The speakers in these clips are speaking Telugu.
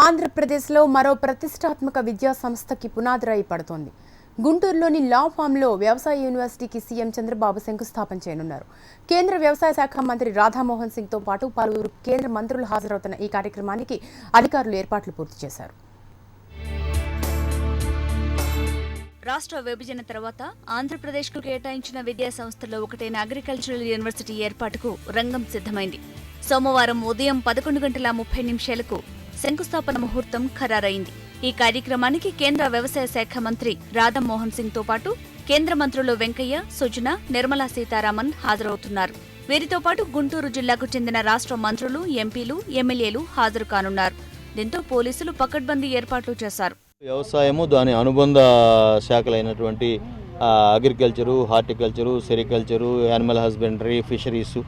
ఆంధ్రప్రదేశ్లో మరో ప్రతిష్టాత్మక విద్యా సంస్థకి పునాదిరాయి పడుతోంది. గుంటూరులోని లా ఫామ్లో వ్యవసాయ యూనివర్సిటీకి సీఎం చంద్రబాబు శంకుస్థాపన చేయనున్నారు. కేంద్ర వ్యవసాయ శాఖ మంత్రి రాధామోహన్ సింగ్తో పాటు పలువురు కేంద్ర మంత్రులు హాజరవుతున్న ఈ కార్యక్రమానికి అధికారులు ఏర్పాట్లు పూర్తి చేశారు. రాష్ట్ర విభజన తర్వాత ఆంధ్రప్రదేశ్కు కేటాయించిన విద్యా సంస్థల్లో ఒకటైన అగ్రికల్చరల్ యూనివర్సిటీ ఏర్పాటుకు రంగం సిద్ధమైంది. సోమవారం ఉదయం 11:30 శంకుస్థాపన ముహూర్తం ఖరారైంది. ఈ కార్యక్రమానికి కేంద్ర వ్యవసాయ శాఖ మంత్రి రాధామోహన్ సింగ్తో పాటు కేంద్ర మంత్రులు వెంకయ్య, సుజనా, నిర్మలా సీతారామన్ హాజరవుతున్నారు. వీరితో పాటు గుంటూరు జిల్లాకు చెందిన రాష్ట్ర మంత్రులు, ఎంపీలు, ఎమ్మెల్యేలు హాజరు కానున్నారు. దీంతో పోలీసులు పకడ్బందీ ఏర్పాట్లు చేశారు. వ్యవసాయము, దాని అనుబంధ శాఖలైనటువంటి agriculture, horticulture, sericulture, animal husbandry, fisheries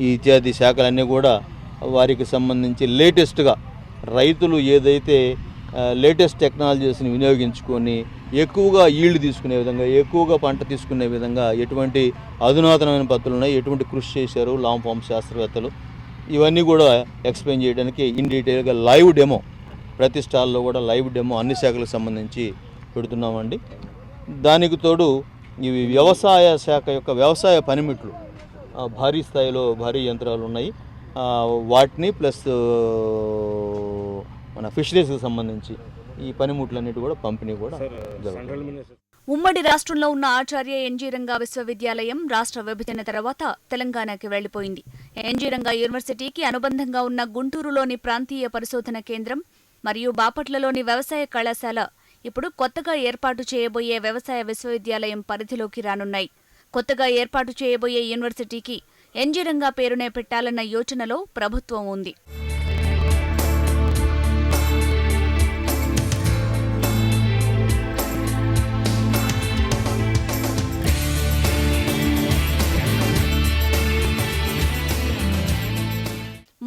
ఈ ఇత్యాది శాఖలన్నీ కూడా వారికి సంబంధించి లేటెస్ట్గా రైతులు ఏదైతే లేటెస్ట్ టెక్నాలజీస్ని వినియోగించుకొని ఎక్కువగా ఈల్డ్ తీసుకునే విధంగా, ఎక్కువగా పంట తీసుకునే విధంగా ఎటువంటి అధునాతనమైన పద్ధతులు ఉన్నాయి, ఎటువంటి కృషి చేశారు లాంగ్ ఫామ్ శాస్త్రవేత్తలు, ఇవన్నీ కూడా ఎక్స్ప్లెయిన్ చేయడానికి ఇన్ డీటెయిల్గా లైవ్ డెమో, ప్రతి స్టాల్లో కూడా లైవ్ డెమో అన్ని శాఖలకు సంబంధించి పెడుతున్నామండి. దానికి తోడు ఇవి వ్యవసాయ శాఖ యొక్క వ్యవసాయ పనిముట్లు భారీ స్థాయిలో భారీ యంత్రాలు ఉన్నాయి. వాటిని ప్లస్ మన ఫిషరీస్కి సంబంధించి ఈ పనిముట్లన్నిటి కూడా పంపిణీ కూడా జరుగుతుంది. ఉమ్మడి రాష్ట్రంలో ఉన్న ఆచార్య ఎన్జీ రంగా విశ్వవిద్యాలయం రాష్ట్ర విభజన తర్వాత తెలంగాణకి వెళ్లిపోయింది. ఎన్జీ రంగా యూనివర్సిటీకి అనుబంధంగా ఉన్న గుంటూరులోని ప్రాంతీయ పరిశోధన కేంద్రం మరియు బాపట్లలోని వ్యవసాయ కళాశాల ఇప్పుడు కొత్తగా ఏర్పాటు చేయబోయే వ్యవసాయ విశ్వవిద్యాలయం పరిధిలోకి రానున్నాయి. కొత్తగా ఏర్పాటు చేయబోయే యూనివర్సిటీకి ఎన్జీ రంగా పేరునే పెట్టాలన్న యోచనలో ప్రభుత్వం ఉంది.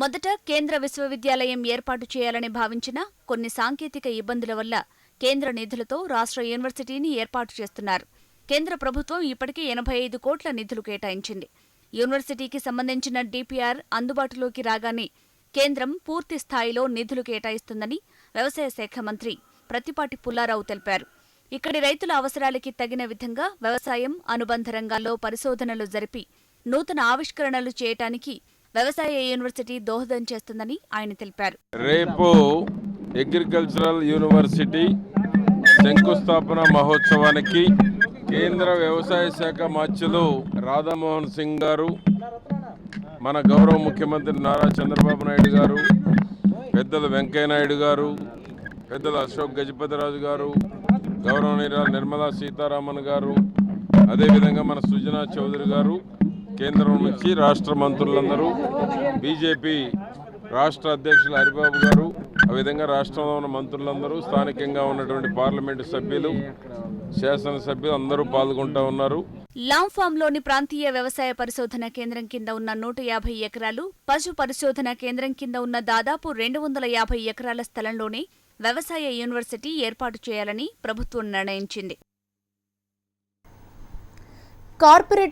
మొదట కేంద్ర విశ్వవిద్యాలయం ఏర్పాటు చేయాలని భావించిన కొన్ని సాంకేతిక ఇబ్బందుల వల్ల కేంద్ర నిధులతో రాష్ట్ర యూనివర్సిటీని ఏర్పాటు చేస్తున్నారు. కేంద్ర ప్రభుత్వం ఇప్పటికే 85 కోట్ల నిధులు కేటాయించింది. యూనివర్సిటీకి సంబంధించిన డిపిఆర్ అందుబాటులోకి రాగానే కేంద్రం పూర్తి స్థాయిలో నిధులు కేటాయిస్తుందని వ్యవసాయ శాఖ మంత్రి ప్రత్తిపాటి పుల్లారావు తెలిపారు. ఇక్కడి రైతుల అవసరాలకి తగిన విధంగా వ్యవసాయం, అనుబంధ రంగాల్లో పరిశోధనలు జరిపి నూతన ఆవిష్కరణలు చేయటానికి వ్యవసాయ యూనివర్సిటీ దోహదం చేస్తుందని ఆయన తెలిపారు. రేపు అగ్రికల్చరల్ యూనివర్సిటీ శంకుస్థాపన మహోత్సవానికి కేంద్ర వ్యవసాయ శాఖ మంత్రులు రాధామోహన్ సింగ్ గారు, మన గౌరవ ముఖ్యమంత్రి నారా చంద్రబాబు నాయుడు గారు, పెద్దలు వెంకయ్య నాయుడు గారు, పెద్దలు అశోక్ గజపతిరాజు గారు, గౌరవనీయురాలు నిర్మలా సీతారామన్ గారు, అదేవిధంగా మన సుజనా చౌదరి గారు, కేంద్రం నుంచి రాష్ట్ర మంత్రులందరూ, బీజేపీ రాష్ట్ర అధ్యక్షులు హరిబాబు గారు, ఆ విధంగా రాష్ట్రంలో ఉన్న మంత్రులందరూ, స్థానికంగా ఉన్నటువంటి పార్లమెంటు సభ్యులు, శాసనసభ్యులు అందరూ పాల్గొంటూ ఉన్నారు. లాంఫామ్లోని ప్రాంతీయ వ్యవసాయ పరిశోధన కేంద్రం కింద ఉన్న 150 ఎకరాలు, పశు పరిశోధన కేంద్రం కింద ఉన్న దాదాపు 250 ఎకరాల స్థలంలోనే వ్యవసాయ యూనివర్సిటీ ఏర్పాటు చేయాలని ప్రభుత్వం నిర్ణయించింది. కార్పొరేట్